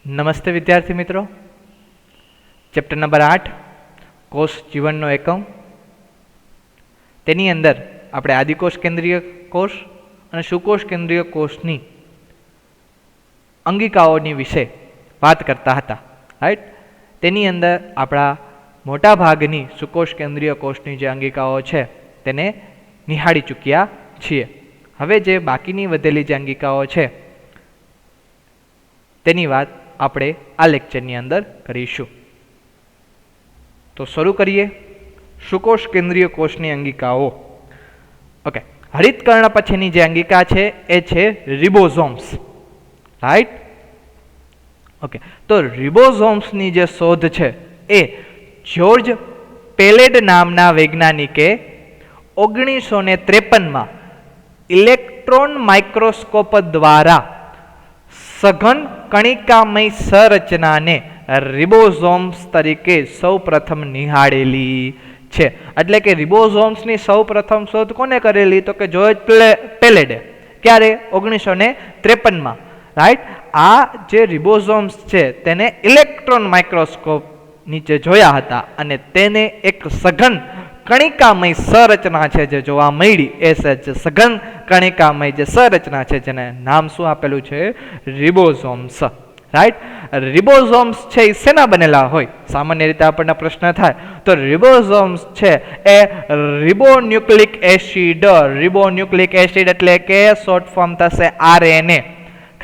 નમસ્તે વિદ્યાર્થી મિત્રો, ચેપ્ટર નંબર 8 કોષ જીવનનો એકમ. તેની અંદર આપણે આદિકોષ કેન્દ્રીય કોષ અને સુકોષ કેન્દ્રીય કોષની અંગિકાઓની વિશે વાત કરતા હતા. રાઈટ, તેની અંદર આપણા મોટા ભાગની સુકોષ કેન્દ્રીય કોષની જે અંગિકાઓ છે તેને નિહાળી ચૂક્યા છીએ. હવે જે બાકીની વધેલી જે અંગિકાઓ છે તેની વાત આપણે આ લેક્ચરની અંદર કરીશું. તો શરૂ કરીએ સુકોષ કેન્દ્રીય કોષની અંગિકાઓ. ઓકે, હરિતકર્ણ પછીની જે અંગિકા છે એ છે રિબોઝોમ્સ. Right, okay. તો રિબોઝોમ્સની જે શોધ છે એ જ્યોર્જ પેલેડ નામના વૈજ્ઞાનિકે 1953માં ઇલેક્ટ્રોન માઇક્રોસ્કોપ દ્વારા સઘન કણિકામય સંરચનાને રિબોઝોમ્સ તરીકે સૌપ્રથમ નિહાળેલી છે. એટલે કે રિબોઝોમ્સની સૌપ્રથમ શોધ કોને કરેલી? તો કે જ્યોર્જ પેલેડે. ક્યારે? 1953માં. રાઈટ, આ જે રિબોઝોમ્સ છે તેને ઇલેક્ટ્રોન માઇક્રોસ્કોપ નીચે જોયા હતા અને તેને એક સઘન કણિકામય સંરચના છે જે જોવા મળી. એ સઘન કણિકામય જે સંરચના છે જેને નામ શું આપેલું છે? રિબોઝોમ્સ. રાઈટ, રિબોઝોમ્સ છે એ શેના બનેલા હોય? સામાન્ય રીતે આપણને પ્રશ્ન થાય તો રિબોઝોમ્સ છે એ રિબોન્યુક્લિક એસિડ. રિબોન્યુક્લિક એસિડ એટલે કે શોર્ટ ફોર્મ થશે RNA.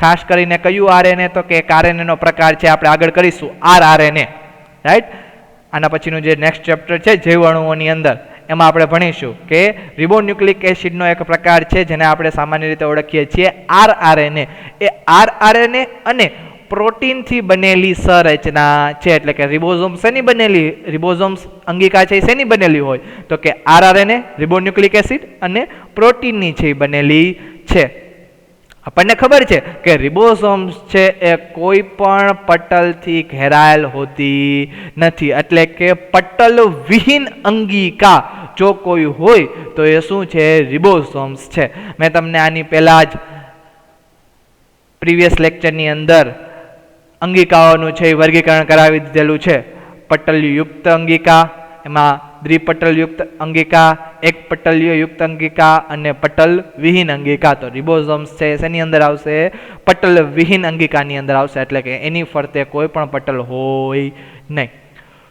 ખાસ કરીને કયું RNA? તો કે એક RNA નો પ્રકાર છે, આપણે આગળ કરીશું, rRNA. રાઈટ, આના પછીનું જે નેક્સ્ટ ચેપ્ટર છે જૈવઅણુઓની અંદર એમાં આપણે ભણીશું કે રિબોન્યુક્લિક એસિડનો એક પ્રકાર છે જેને આપણે સામાન્ય રીતે ઓળખીએ છીએ rRNA. એ rRNA અને પ્રોટીનથી બનેલી સંરચના છે. એટલે કે રિબોઝોમ શેની બનેલી? રિબોઝોમ્સ અંગિકા છે શેની બનેલી હોય? તો કે rRNA, રિબોન્યુક્લિક એસિડ અને પ્રોટીનની છે બનેલી છે. આપણને ખબર છે કે રિબોઝોમ્સ છે એ કોઈ પણ પટલથી ઘેરાયેલ હોતી નથી. એટલે કે પટલ વિહીન અંગિકા જો કોઈ હોય તો એ શું છે? રિબોઝોમ્સ છે. મેં તમને આની પહેલા જ પ્રીવિયસ લેક્ચરની અંદર અંગિકાઓનું છે એ વર્ગીકરણ કરાવી દીધેલું છે. પટલયુક્ત અંગિકા, એમાં દ્વિપટલયુક્ત અંગિકા, એક પટલયુક્ત અંગિકા અને પટલ વિહીન અંગિકા. તો રિબોઝોમ્સ છે શેની અંદર આવશે? પટલ વિહીન અંગિકાની અંદર આવશે. એટલે કે એની ફરતે કોઈ પણ પટલ હોય નહીં.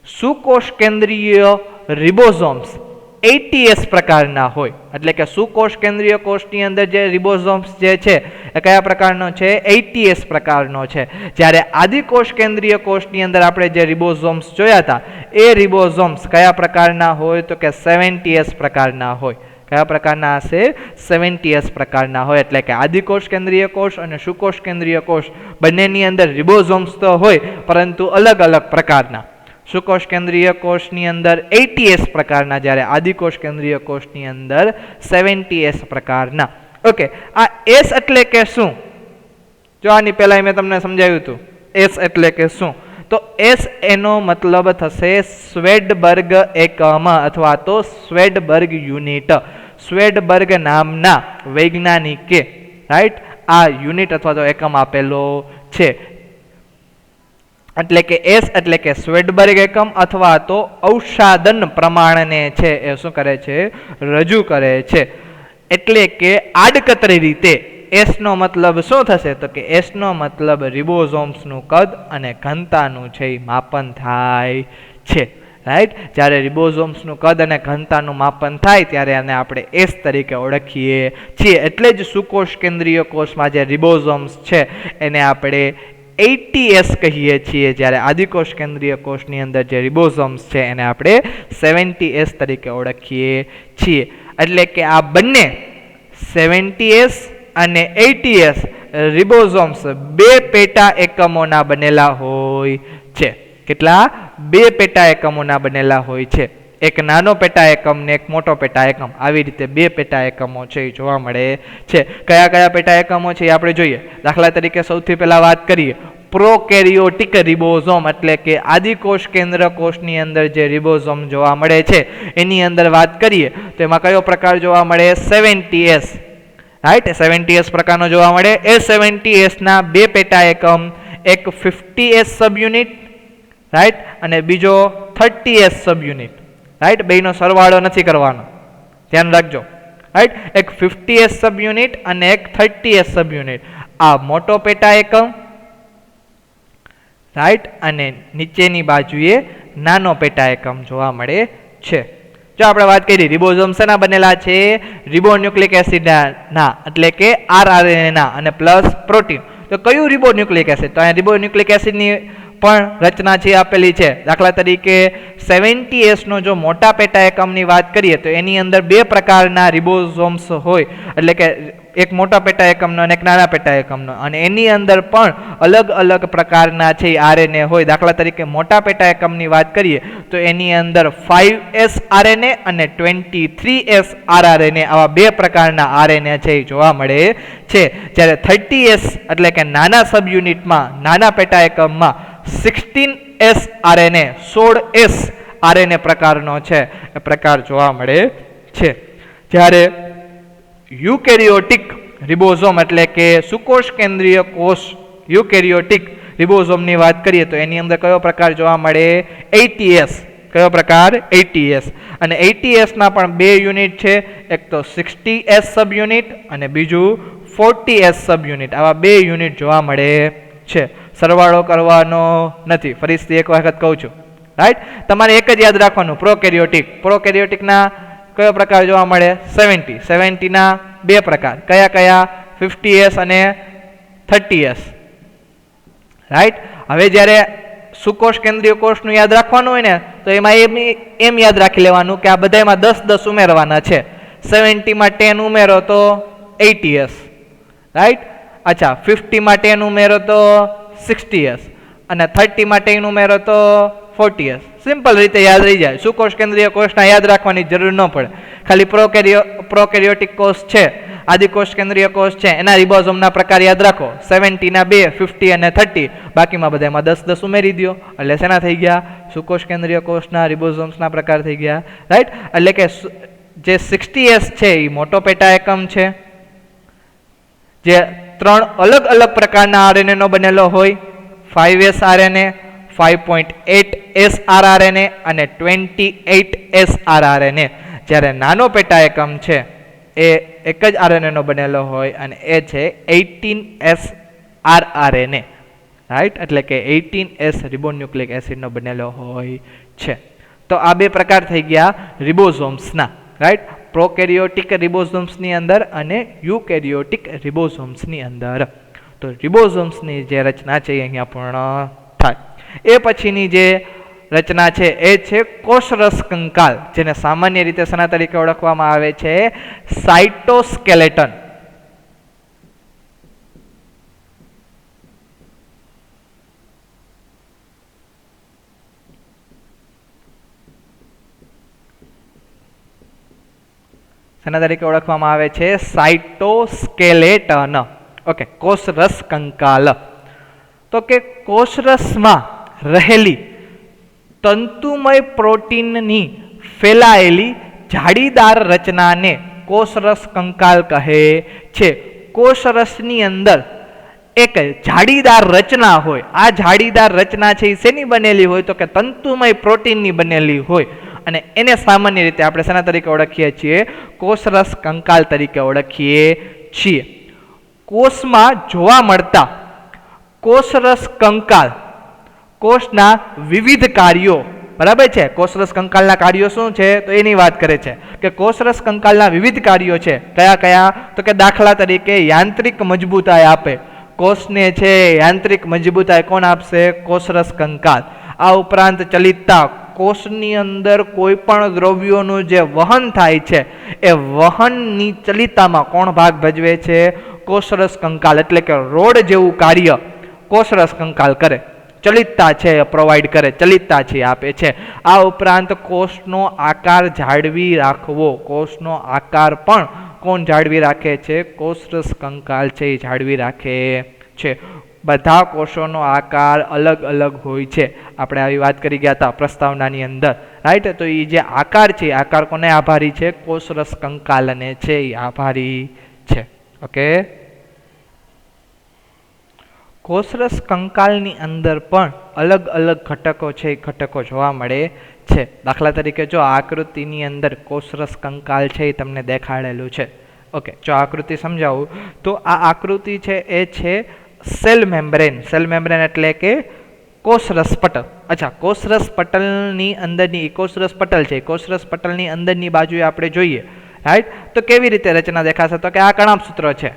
સુકોષ કેન્દ્રીય રિબોઝોમ્સ ATS પ્રકારના હોય. એટલે કે સુકોષ કેન્દ્રીય કોષની અંદર જે રિબોઝોમ્સ જે છે એ કયા પ્રકારનો છે? ATS પ્રકારનો છે. જ્યારે આદિકોષ કેન્દ્રીય કોષની અંદર આપણે જે રિબોઝોમ્સ જોયા હતા એ રિબોઝોમ્સ કયા પ્રકારના હોય? તો કે 70S પ્રકારના હોય. કયા પ્રકારના હશે? 70S પ્રકારના હોય. એટલે કે આદિકોષ કેન્દ્રીય કોષ અને સુકોષ કેન્દ્રીય કોષ બંનેની અંદર રિબોઝોમ્સ તો હોય પરંતુ અલગ અલગ પ્રકારના. સુકોષ કેન્દ્રીય કોષની અંદર ATS પ્રકારના, જ્યારે આદિકોષ કેન્દ્રીય કોષની અંદર 70S પ્રકારના. ઓકે, આ S એટલે કે શું? જો આની પહેલા મેં તમને સમજાવ્યું હતું S એટલે કે શું. તો S એનો મતલબ થશે સ્વેડબર્ગ એકમ અથવા તો સ્વેડબર્ગ યુનિટ. સ્વેડબર્ગ નામના વૈજ્ઞાનિકે રાઈટ આ યુનિટ અથવા તો એકમ આપેલો છે. એટલે કે S એટલે કે સ્વેડબર્ગ એકમ અથવા તો અવસાદન પ્રમાણને છે એ શું કરે છે? રજૂ કરે છે. એટલે કે આડકતરી રીતે S નો મતલબ શું થશે? તો કે S નો મતલબ રિબોઝોમ્સનું કદ અને ઘનતાનું છે એ માપન થાય છે. રાઈટ, જ્યારે રિબોઝોમ્સનું કદ અને ઘનતાનું માપન થાય ત્યારે આને આપણે S તરીકે ઓળખીએ છીએ. એટલે જ સુકોષ કેન્દ્રીય કોષમાં જે રિબોઝોમ્સ છે એને આપણે ATS કહીએ છીએ. જ્યારે આદિકોષ કેન્દ્રીય કોષની અંદર જે રિબોઝોમ્સ છે એને આપણે 70S તરીકે ઓળખીએ છીએ. એટલે કે આ બંને 70S અને ATS રિબોઝોમ્સ બે પેટા એકમોના બનેલા હોય છે. કેટલા? બે પેટા એકમોના બનેલા હોય છે. એક નાનો પેટા એકમ ને એક મોટો પેટા એકમ. આવી રીતે બે પેટા એકમો છે એ જોવા મળે છે. કયા કયા પેટા એકમો છે એ આપણે જોઈએ. દાખલા તરીકે સૌથી પહેલા વાત કરીએ પ્રોકેરિયોટિક રિબોઝોમ. એટલે કે આદિકોષ કેન્દ્ર કોષની અંદર જે રિબોઝોમ જોવા મળે છે એની અંદર વાત કરીએ તો એમાં કયો પ્રકાર જોવા મળે? 70S. રાઈટ, 70S પ્રકારનો જોવા મળે. એ 70S ના બે પેટા એકમ એક 50S સબ યુનિટ, રાઈટ, અને બીજો 30S સબ યુનિટ, રાઈટ. બેનો સરવાળો નથી કરવાનો, ધ્યાન રાખજો, રાઈટ. એક 50S સબ યુનિટ અને એક 30S સબ યુનિટ. આ મોટો પેટા એકમ, રાઈટ, અને નીચેની બાજુએ નાનો પેટા એકમ જોવા મળે છે. જો આપણે વાત કરી રિબોઝોમ શેના બનેલા છે? રિબોન્યુક્લિક એસિડ ના, એટલે કે આરઆરએનએ ના, અને પ્લસ પ્રોટીન. તો કયું રિબોન્યુક્લિક એસિડ? તો અહીંયા રિબોન્યુક્લિક એસિડની પણ રચના છે આપેલી છે. દાખલા તરીકે 70S નો જો મોટા પેટા એકમની વાત કરીએ તો એની અંદર બે પ્રકારના રિબોઝોમ્સ હોય, એટલે કે એક મોટા પેટા એકમનો અને એક નાના પેટા એકમનો, અને એની અંદર પણ અલગ અલગ પ્રકારના છે આરએનએ હોય. દાખલા તરીકે મોટા પેટા એકમની વાત કરીએ તો એની અંદર 5S આરએનએ અને 23S આરઆરએનએ, આવા બે પ્રકારના આરએનએ છે એ જોવા મળે છે. જ્યારે 30S એટલે કે નાના સબ યુનિટમાં, નાના પેટા એકમમાં 16S આરએનએ, 16S આરએનએ પ્રકારનો છે એ પ્રકાર જોવા મળે છે. જ્યારે યુકેરિયોટિક રિબોઝોમ એટલે કે સુકોષ કેન્દ્રીય કોષ યુકેરિયોટિક રિબોઝોમની વાત કરીએ તો એની અંદર કયો પ્રકાર જોવા મળે? 80S. કયો પ્રકાર? 80S. અને 80S ના પણ બે યુનિટ છે, એક તો 60S સબ યુનિટ અને બીજું 40S સબ યુનિટ. આવા બે યુનિટ જોવા મળે છે. સરવાળો કરવાનો નથી, ફરીથી એક વખત કહું છું, રાઈટ. તમારે એક જ યાદ રાખવાનું, પ્રોકેરિયોટિકના કયો પ્રકાર જોવા મળે? 70 ના બે પ્રકાર, કયા કયા? 50S અને 30S, રાઈટ. હવે જ્યારે સુકોષ કેન્દ્રીય કોષનું યાદ રાખવાનું હોય ને તો એમાં એમ યાદ રાખી લેવાનું કે આ બધામાં 10 ઉમેરવાના છે. 70 માં 10 ઉમેરો તો 80S, રાઈટ. અચ્છા, 50 માં 10 ઉમેરો તો 60S અને 30 માં 10 ઉમેરો તો 40S. સિમ્પલ રીતે યાદ રહી જાય. સુકોષ કેન્દ્રીય કોષના યાદ રાખવાની જરૂર ન પડે. ખાલી પ્રોકેરિયોટિક કોષ છે, આદિકોષ કેન્દ્રીય કોષ છે, એના રિબોઝોમના પ્રકાર યાદ રાખો. 70 ના 2, 50 અને 30. બાકીમાં બધામાં 10 ઉમેરી દો એટલે શેના થઈ ગયા? સુકોષ કેન્દ્રીય કોષના રિબોઝોમ્સના પ્રકાર થઈ ગયા, રાઈટ. એટલે કે જે 60S છે એ મોટો પેટા એકમ છે, જે 3 અલગ અલગ પ્રકારના આરએનએ નો બનેલો હોય. 5S આરએનએ, 5.8S આરઆરએનએ અને 28S આરઆરએનએ. જ્યારે નાનો પેટા એકમ છે એ એક જ આરએનએ નો બનેલો હોય અને એ છે 18S આરઆરએનએ, રાઈટ. એટલે કે 18S રિબોન્યુક્લિક એસિડનો બનેલો હોય છે. તો આ બે પ્રકાર થઈ ગયા રિબોઝોમ્સના, રાઈટ. પ્રોકેરિયોટિક રિબોઝોમ્સની અંદર અને યુકેરિયોટિક રિબોઝોમ્સની અંદર. તો રિબોઝોમ્સની જે રચના છે એ અહીંયા પૂર્ણ થાય. એ પછીની જે રચના છે એ છે કોષરસ કંકાલ, જેને સામાન્ય રીતે શેના તરીકે ઓળખવામાં આવે છે? સાઇટોસ્કેલેટન. શેના તરીકે ઓળખવામાં આવે છે? સાઇટોસ્કેલેટન. ઓકે, કોષરસ કંકાલ. તો કે કોષરસમાં રહેલી તંતુમય પ્રોટીનની ફેલાયેલી જાળીદાર રચનાને કોષરસ કંકાલ કહે છે. કોષરસની અંદર એક જાળીદાર રચના હોય. આ જાળીદાર રચના છે એ શેની બનેલી હોય? તો કે તંતુમય પ્રોટીનની બનેલી હોય. અને એને સામાન્ય રીતે આપણે શેના તરીકે ઓળખીએ છીએ? કોષરસ કંકાલ તરીકે ઓળખીએ છીએ. કોષમાં જોવા મળતા કોષરસ કંકાલ કોષના વિવિધ કાર્યો, બરાબર છે. કોષરસ કંકાલના કાર્યો શું છે તો એની વાત કરે છે કે કોષરસ કંકાલના વિવિધ કાર્યો છે. કયા કયા? તો કે દાખલા તરીકે યાંત્રિક મજબૂતાઈ આપે. કોષને છે યાંત્રિક મજબૂતાઈ કોણ આપશે? કોષરસ કંકાલ. આ ઉપરાંત ચલિતતા, કોષની અંદર કોઈ પણ દ્રવ્યોનું જે વહન થાય છે એ વહનની ચલિતતામાં કોણ ભાગ ભજવે છે? કોષરસ કંકાલ. એટલે કે રોડ જેવું કાર્ય કોષરસ કંકાલ કરે. ચલિતતા છે પ્રોવાઈડ કરે, ચલિતતા છે આપે છે. આ ઉપરાંત કોષનો આકાર જાળવી રાખવો, કોષનો આકાર પણ કોણ જાળવી રાખે છે? કોષરસ કંકાલ છે એ જાળવી રાખે છે. બધા કોષોનો આકાર અલગ અલગ હોય છે. આપણે આવી વાત કરી ગયા હતા પ્રસ્તાવનાની અંદર, રાઈટ. તો એ જે આકાર છે, આકાર કોને આભારી છે? કોષરસ કંકાલને છે એ આભારી છે. ઓકે, કોષરસ કંકાલની અંદર પણ અલગ અલગ ઘટકો છે એ ઘટકો જોવા મળે છે. દાખલા તરીકે જો આકૃતિની અંદર કોષરસ કંકાલ છે એ તમને દેખાડેલું છે. ઓકે, જો આકૃતિ સમજાવું તો આ આકૃતિ છે એ છે સેલ મેમ્બ્રેન. સેલ મેમ્બ્રેન એટલે કે કોષરસ પટલ. અચ્છા, કોષરસ પટલની અંદરની કોષરસ પટલ છે, કોષરસ પટલની અંદરની બાજુએ આપણે જોઈએ, રાઈટ, તો કેવી રીતે રચના દેખાશે? તો કે આ કણાભસૂત્ર છે.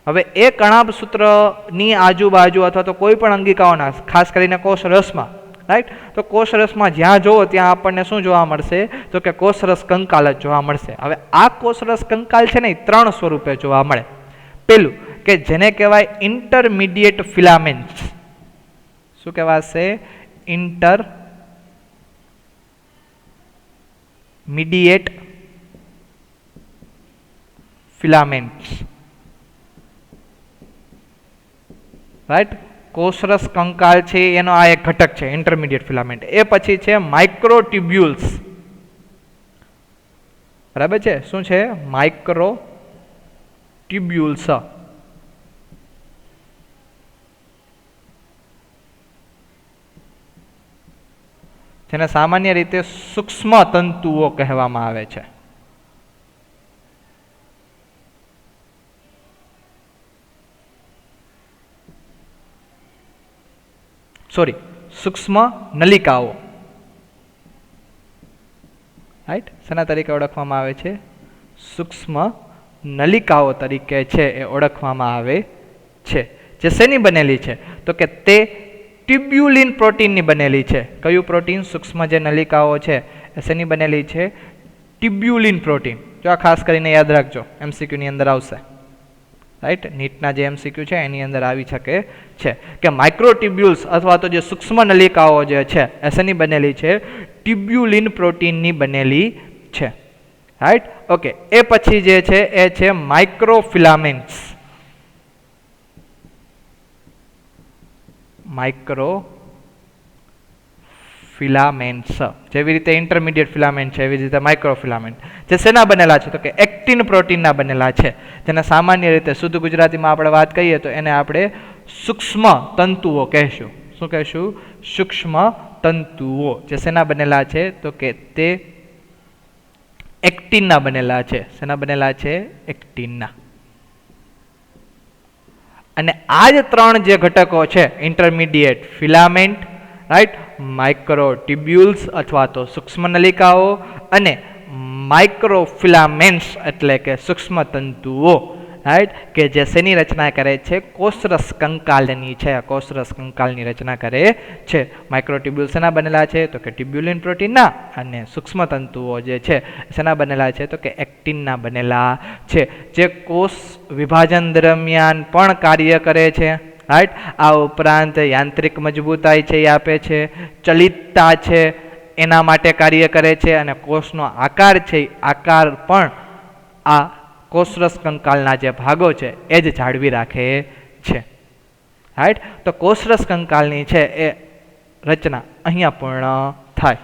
હવે એ કણાભસૂત્રની આજુબાજુ અથવા તો કોઈ પણ અંગિકાઓના, ખાસ કરીને કોષરસમાં, રાઈટ, તો કોષરસમાં જ્યાં જોવો ત્યાં આપણને શું જોવા મળશે? તો કે કોષરસ કંકાલ જ જોવા મળશે. હવે આ કોષરસ કંકાલ છે ને એ 3 સ્વરૂપે જોવા મળે. પેલું કે જેને કહેવાય ઇન્ટરમીડિયેટ ફિલામેન્ટ્સ. શું કહેવાશે? Intermediate filaments, right. કોષરસ કંકાલ છે એનો આ એક ઘટક છે ઇન્ટરમીડિયેટ ફિલામેન્ટ. એ પછી છે માઇક્રોટ્યુબ્યુલ્સ. બરાબર છે? શું છે? માઇક્રોટ્યુબ્યુલ્સ, જેને સામાન્ય રીતે સૂક્ષ્મ તંતુઓ કહેવામાં આવે છે. સોરી, સૂક્ષ્મ નલિકાઓ, રાઈટ. શેના તરીકે ઓળખવામાં આવે છે? સૂક્ષ્મ નલિકાઓ તરીકે છે એ ઓળખવામાં આવે છે. જે શેની બનેલી છે? તો કે તે ટ્યુબ્યુલિન પ્રોટીનની બનેલી છે. કયું પ્રોટીન? સૂક્ષ્મ જે નલિકાઓ છે એ શેની બનેલી છે? Tubulin protein. જો આ ખાસ કરીને યાદ રાખજો, એમસીક્યુની અંદર આવશે, રાઈટ. નીટના જે એમસીક્યુ છે એની અંદર આવી શકે છે કે માઇક્રોટ્યુબ્યુલ્સ અથવા તો જે સૂક્ષ્મ નલિકાઓ જે છે એ શેની બનેલી છે? ટ્યુબ્યુલિન પ્રોટીનની બનેલી છે, રાઈટ. ઓકે, એ પછી જે છે એ છે માઇક્રોફિલામેન્ટ્સ. માઇક્રોફિલામેન્ટ્સ, જેવી રીતે ઇન્ટરમીડિયેટ ફિલામેન્ટ છે એવી રીતે માઇક્રોફિલામેન્ટ. જે શેના બનેલા છે? તો કે એક્ટિન પ્રોટીનના બનેલા છે, જેને સામાન્ય રીતે શુદ્ધ ગુજરાતીમાં આપણે વાત કહીએ તો એને આપણે સૂક્ષ્મ તંતુઓ કહેશું. શું કહેશું? સૂક્ષ્મ તંતુઓ. જે શેના બનેલા છે? તો કે તે એક્ટિનના બનેલા છે. શેના બનેલા છે? એક્ટિનના. અને આ જ 3 જે ઘટકો છે, ઇન્ટરમીડિયેટ ફિલામેન્ટ, રાઈટ, માઇક્રોટ્યુબ્યુલ્સ અથવા તો સૂક્ષ્મ નલિકાઓ અને માઇક્રોફિલામેન્ટ્સ એટલે કે સૂક્ષ્મ તંતુઓ, રાઈટ, કે જે શેની રચના કરે છે? કોષરસ કંકાલની છે. કોષરસ કંકાલની રચના કરે છે. માઇક્રોટ્યુબ્યુલ્સ શેના બનેલા છે? તો કે ટ્યુબ્યુલિન પ્રોટીનના. અને સૂક્ષ્મ તંતુઓ જે છે શેના બનેલા છે? તો કે એક્ટિનના બનેલા છે, જે કોષ વિભાજન દરમિયાન પણ કાર્ય કરે છે, રાઈટ. આ ઉપરાંત યાંત્રિક મજબૂતાઈ છે એ આપે છે, ચલિતતા છે એના માટે કાર્ય કરે છે, અને કોષનો આકાર છે આકાર પણ આ કોષરસ કંકાલના જે ભાગો છે એ જ જાળવી રાખે છે, રાઈટ. તો કોષરસ કંકાલની છે એ રચના અહીંયા પૂર્ણ થાય.